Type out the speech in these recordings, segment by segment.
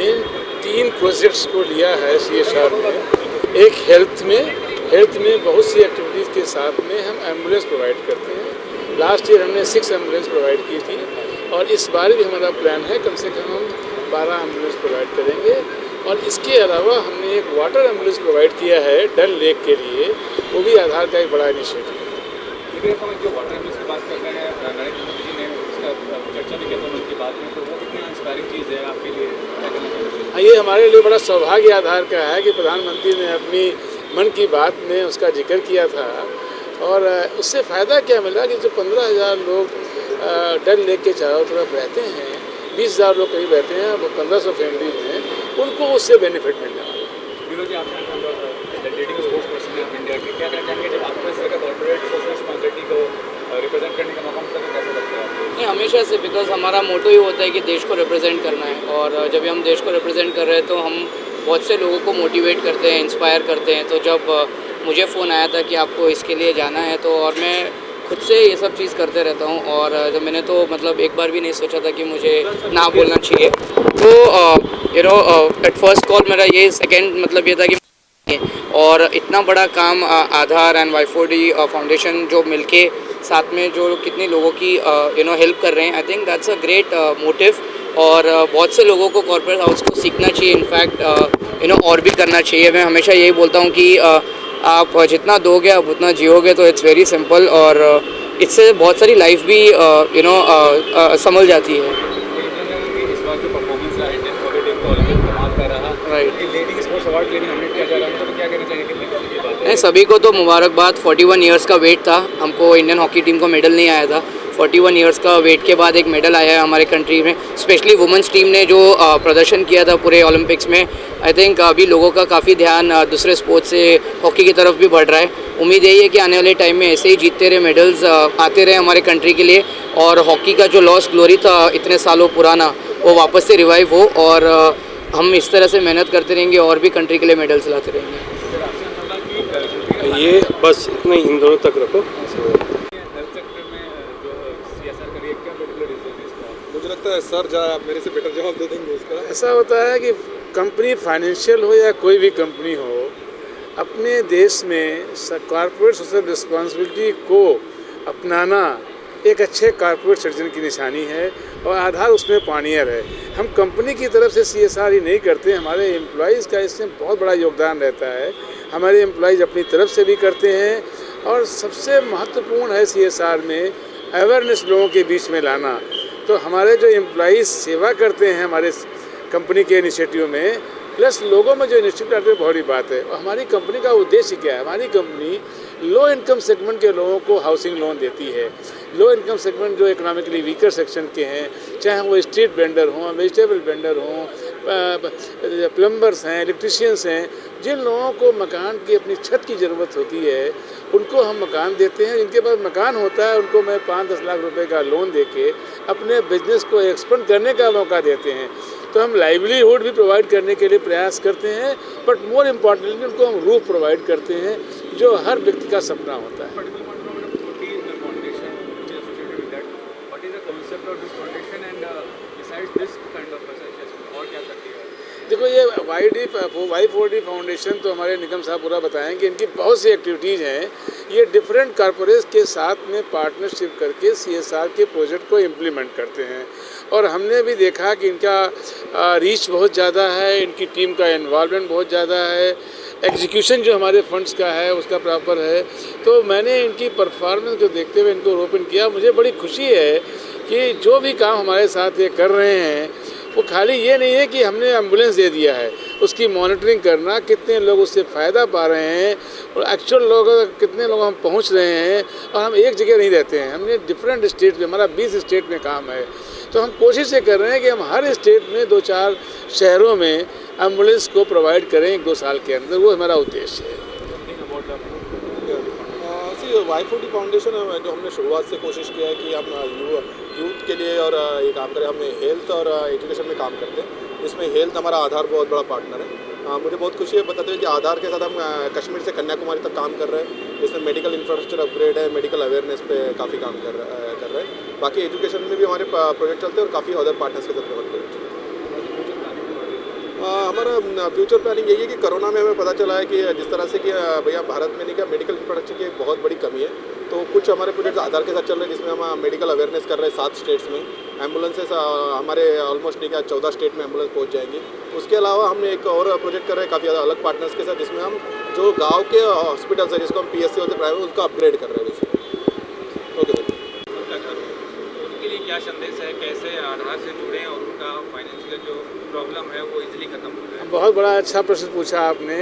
हमने 3 प्रोजेक्ट्स को लिया है CSR में। एक हेल्थ में बहुत सी एक्टिविटीज़ के साथ में हम एम्बुलेंस प्रोवाइड करते हैं। लास्ट ईयर हमने 6 एम्बुलेंस प्रोवाइड की थी और इस बार भी हमारा प्लान है कम से कम हम 12 एम्बुलेंस प्रोवाइड करेंगे। और इसके अलावा हमने एक वाटर एम्बुलेंस प्रोवाइड किया है डल लेक के लिए, वो भी आधार का एक बड़ा इनिशिएटिव है। जो वाटर एम्बुलेंस की बात कर रहे हैं, नरेंद्र मोदी जी ने उसका चर्चा भी किया था मन की बात में, तो वो कितनी इंस्पायरिंग चीज़ है आपके लिए? हाँ, ये हमारे लिए बड़ा सौभाग्य आधार का है कि प्रधानमंत्री ने अपनी मन की बात में उसका जिक्र किया था। और उससे फ़ायदा क्या मिला कि जो 15,000 लोग डल लेक के चारों तरफ रहते हैं, 20,000 लोग करीब रहते हैं, वो 1500 फैमिलीज हैं, उनको उससे बेनिफिट मिलने वाला है। विनोद जी, आप लीडिंग स्पोर्ट्स पर्सन है इंडिया के, क्या कहना चाहेंगे जब आपको इस तरह का कॉर्पोरेट सोशल रिस्पॉन्सिबिलिटी को रिप्रेजेंट करने का मौका मिलता है, कैसा लगता है आपको? नहीं, हमेशा से, बिकॉज हमारा मोटो ही होता है कि देश को रिप्रेजेंट करना है। और जब भी हम देश को रिप्रेजेंट कर रहे हैं तो हम बहुत से लोगों को मोटिवेट करते हैं, इंस्पायर करते हैं। तो जब मुझे फ़ोन आया था कि आपको इसके लिए जाना है, तो और मैं खुद से ये सब चीज़ करते रहता हूँ। और जब मैंने तो मतलब एक बार भी नहीं सोचा था कि मुझे ना बोलना चाहिए। तो एट फर्स्ट कॉल मेरा ये सेकंड मतलब ये था कि और इतना बड़ा काम आधार एंड Y4D फाउंडेशन जो मिलके साथ में जो कितने लोगों की हेल्प कर रहे हैं, I think that's a great motive. और बहुत से लोगों को कॉर्पोरेट हाउस को सीखना चाहिए, इनफैक्ट और भी करना चाहिए। मैं हमेशा यही बोलता हूँ कि आप जितना दोगे आप उतना जियोगे, तो इट्स वेरी सिंपल। और इससे बहुत सारी लाइफ भी संभल जाती है। नहीं, सभी को तो मुबारकबाद। 41 इयर्स का वेट था, हमको इंडियन हॉकी टीम को मेडल नहीं आया था। 41 इयर्स का वेट के बाद एक मेडल आया है हमारे कंट्री में। स्पेशली वुमेंस टीम ने जो प्रदर्शन किया था पूरे ओलंपिक्स में, आई थिंक अभी लोगों का काफ़ी ध्यान दूसरे स्पोर्ट्स से हॉकी की तरफ भी बढ़ रहा है। उम्मीद यही है कि आने वाले टाइम में ऐसे ही जीतते रहे, मेडल्स आते रहे हमारे कंट्री के लिए, और हॉकी का जो लॉस्ट ग्लोरी था इतने सालों पुराना, वो वापस से रिवाइव हो। और हम इस तरह से मेहनत करते रहेंगे और भी कंट्री के लिए मेडल्स लाते रहेंगे। ये बस इतना ही, इन दोनों तक रखो। मुझे लगता है सर आप मेरे से बेटर जवाब दे देंगे इसका। ऐसा होता है कि कंपनी फाइनेंशियल हो या कोई भी कंपनी हो, अपने देश में कॉर्पोरेट सोशल रिस्पॉन्सिबिलिटी को अपनाना एक अच्छे कॉर्पोरेट सिटीजन की निशानी है, और आधार उसमें पानियर है। हम कंपनी की तरफ से CSR ही नहीं करते, हमारे एम्प्लॉइज़ का इसमें बहुत बड़ा योगदान रहता है। हमारे एम्प्लॉइज़ अपनी तरफ से भी करते हैं। और सबसे महत्वपूर्ण है CSR में अवेयरनेस लोगों के बीच में लाना। तो हमारे जो एम्प्लॉइज़ सेवा करते हैं हमारे कंपनी के इनिशिएटिव में, प्लस लोगों में जो इनिशिएटिव आते हैं, बहुत बड़ी बात है। और हमारी कंपनी का उद्देश्य क्या है? हमारी कंपनी लो इनकम सेगमेंट के लोगों को हाउसिंग लोन देती है। लो इनकम सेगमेंट जो इकोनॉमिकली वीकर सेक्शन के हैं, चाहे वो स्ट्रीट वेंडर हों, वेजिटेबल वेंडर हों, प्लम्बर्स हैं, इलेक्ट्रीशियंस हैं, जिन लोगों को मकान की अपनी छत की ज़रूरत होती है, उनको हम मकान देते हैं। जिनके पास मकान होता है उनको मैं 5-10 लाख रुपए का लोन देके अपने बिजनेस को एक्सपेंड करने का मौका देते हैं। तो हम लाइवलीहुड भी प्रोवाइड करने के लिए प्रयास करते हैं, बट मोर इम्पॉर्टेंटली उनको हम रूफ प्रोवाइड करते हैं, जो हर व्यक्ति का सपना होता है। देखो, ये Y4D फाउंडेशन तो हमारे निगम साहब पूरा बताएंगे। इनकी बहुत सी एक्टिविटीज़ हैं। ये डिफरेंट कॉर्पोरेट्स के साथ में पार्टनरशिप करके CSR के प्रोजेक्ट को इम्प्लीमेंट करते हैं। और हमने भी देखा कि इनका रीच बहुत ज़्यादा है, इनकी टीम का इन्वॉल्वमेंट बहुत ज़्यादा है, एग्जीक्यूशन जो हमारे फंड्स का है उसका प्रॉपर है। तो मैंने इनकी परफॉर्मेंस को देखते हुए इनको ओपन किया। मुझे बड़ी खुशी है कि जो भी काम हमारे साथ ये कर रहे हैं, वो खाली ये नहीं है कि हमने एम्बुलेंस दे दिया है, उसकी मॉनिटरिंग करना, कितने लोग उससे फ़ायदा पा रहे हैं और एक्चुअल लोग कितने लोग हम पहुंच रहे हैं। और हम एक जगह नहीं रहते हैं, हमने डिफरेंट स्टेट में, हमारा 20 स्टेट में काम है। तो हम कोशिश ये कर रहे हैं कि हम हर स्टेट में 2-4 शहरों में एम्बुलेंस को प्रोवाइड करें 1-2 साल के अंदर। वो हमारा उद्देश्य है। Y4D फाउंडेशन जो हमने शुरुआत से कोशिश किया है कि हम यूथ के लिए और ये काम करें। हम हेल्थ और एजुकेशन में काम करते हैं। इसमें हेल्थ हमारा आधार बहुत बड़ा पार्टनर है। मुझे बहुत खुशी है बताते हुए कि आधार के साथ हम कश्मीर से कन्याकुमारी तक काम कर रहे हैं। इसमें मेडिकल इंफ्रास्ट्रक्चर अपग्रेड है, मेडिकल अवेयरनेस पे काफ़ी काम कर रहे हैं। बाकी एजुकेशन में भी हमारे प्रोजेक्ट चलते हैं और काफ़ी अदर पार्टनर्स के साथ वर्क करते हैं। हमारा फ्यूचर प्लानिंग यही है कि कोरोना में हमें पता चला है कि जिस तरह से कि भैया भारत में नहीं क्या मेडिकल इंफ्रास्ट्रक्चर की एक बहुत बड़ी कमी है, तो कुछ हमारे प्रोजेक्ट आधार के साथ चल रहे हैं जिसमें हम मेडिकल अवेयरनेस कर रहे हैं 7 स्टेट्स में। एम्बुलेंसेस हमारे ऑलमोस्ट नहीं क्या 14 स्टेट में एम्बुलेंस पहुंच जाएंगी। उसके अलावा हमने एक और प्रोजेक्ट कर रहे हैं काफ़ी ज़्यादा अलग पार्टनर्स के साथ, जिसमें हम जो गाँव के हॉस्पिटल्स है जिसको हम PSC होते प्राइवेट, उसका अपग्रेड कर रहे हैं। ओके सर, उनके लिए क्या संदेश है, कैसे आधार से जुड़ें और उनका फाइनेंशियल जो प्रॉब्लम है वो इजीली खत्म हो जाए? बहुत बड़ा अच्छा प्रश्न पूछा आपने।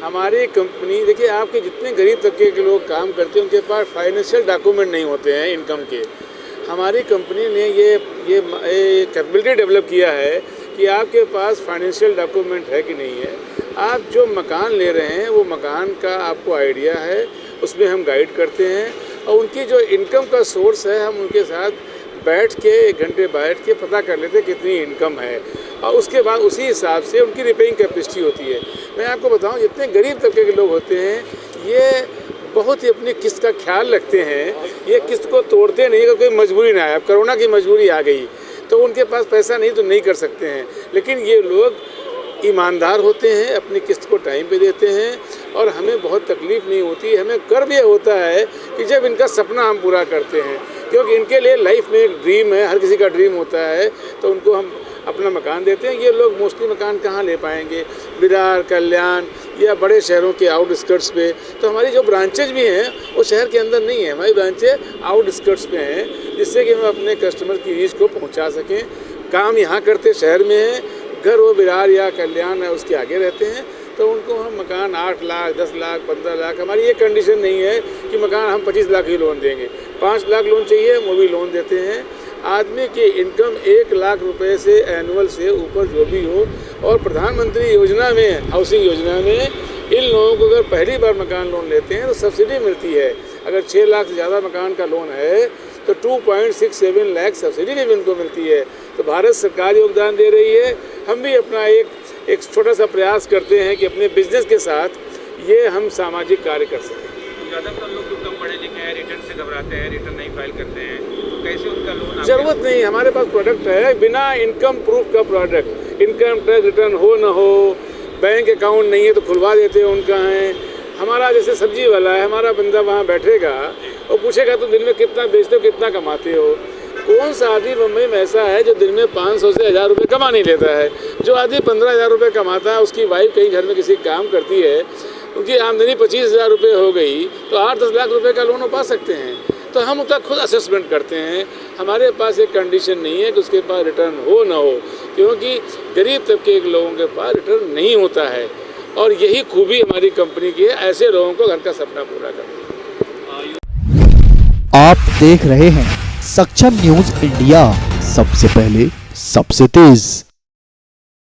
हमारी कंपनी देखिए, आपके जितने गरीब तबके के लोग काम करते हैं उनके पास फाइनेंशियल डॉक्यूमेंट नहीं होते हैं इनकम के। हमारी कंपनी ने ये कैपेबिलिटी डेवलप किया है कि आपके पास फाइनेंशियल डॉक्यूमेंट है कि नहीं है। आप जो मकान ले रहे हैं वो मकान का आपको आइडिया है, उसमें हम गाइड करते हैं और उनकी जो इनकम का सोर्स है हम उनके साथ बैठ के 1 घंटे बैठ के पता कर लेते हैं कितनी इनकम है और उसके बाद उसी हिसाब से उनकी रिपेइंग कैपेसिटी होती है। मैं आपको बताऊं, जितने गरीब तबके के लोग होते हैं ये बहुत ही अपनी किस्त का ख्याल रखते हैं, ये किस्त को तोड़ते नहीं क्योंकि मजबूरी ना आए। अब कोरोना की मजबूरी आ गई तो उनके पास पैसा नहीं तो नहीं कर सकते हैं, लेकिन ये लोग ईमानदार होते हैं, अपनी किस्त को टाइम पे देते हैं और हमें बहुत तकलीफ़ नहीं होती। हमें गर्व ये होता है कि जब इनका सपना हम पूरा करते हैं, क्योंकि इनके लिए लाइफ में एक ड्रीम है, हर किसी का ड्रीम होता है, तो उनको हम अपना मकान देते हैं। ये लोग मोस्टली मकान कहाँ ले पाएंगे, विरार, कल्याण या बड़े शहरों के आउटस्कर्ट्स पे। तो हमारी जो ब्रांचेज भी हैं वो शहर के अंदर नहीं है, हमारी ब्रांचेज आउटस्कर्ट्स पे हैं, जिससे कि हम अपने कस्टमर की रीच को पहुँचा सकें। काम यहाँ करते शहर में है, घर वो विरार या कल्याण है उसके आगे रहते हैं, तो उनको हम मकान 8 लाख, 10 लाख, 15 लाख, हमारी ये कंडीशन नहीं है कि मकान हम 25 लाख ही लोन देंगे। 5 लाख लोन चाहिए वो भी लोन देते हैं। आदमी की इनकम 1 लाख रुपए से एनुअल से ऊपर जो भी हो, और प्रधानमंत्री योजना में, हाउसिंग योजना में इन लोगों को अगर पहली बार मकान लोन लेते हैं तो सब्सिडी मिलती है। अगर 6 लाख से ज़्यादा मकान का लोन है तो 2.67 लाख सब्सिडी भी उनको मिलती है। तो भारत सरकार योगदान दे रही है, हम भी अपना एक छोटा सा प्रयास करते हैं कि अपने बिजनेस के साथ ये हम सामाजिक कार्य कर सकें। ज़्यादातर लोग जो कम पढ़े लिखे हैं रिटर्न से घबराते हैं, रिटर्न नहीं फाइल करते हैं, तो कैसे उनका लोन? ज़रूरत नहीं, हमारे पास प्रोडक्ट है बिना इनकम प्रूफ का प्रोडक्ट। इनकम टैक्स रिटर्न हो ना हो, बैंक अकाउंट नहीं है तो खुलवा देते हैं उनका है। हमारा जैसे सब्जी वाला है, हमारा बंदा वहाँ बैठेगा और पूछेगा तो दिन में कितना बेचते हो, कितना कमाते हो। कौन सा आदमी मुंबई में ऐसा है जो दिन में 500 से 1000 रुपये कमा नहीं लेता है? जो आदमी 15,000 रुपये कमाता है, उसकी वाइफ कहीं घर में किसी काम करती है, उनकी आमदनी 25,000 रुपये हो गई तो 8-10 लाख रुपए का लोन वो पा सकते हैं। तो हम उसका खुद असेसमेंट करते हैं। हमारे पास एक कंडीशन नहीं है कि उसके पास रिटर्न हो ना हो, क्योंकि गरीब तबके के लोगों के पास रिटर्न नहीं होता है और यही खूबी हमारी कंपनी की है, ऐसे लोगों को घर का सपना पूरा करना। आप देख रहे हैं सक्षम न्यूज इंडिया, सबसे पहले सबसे तेज।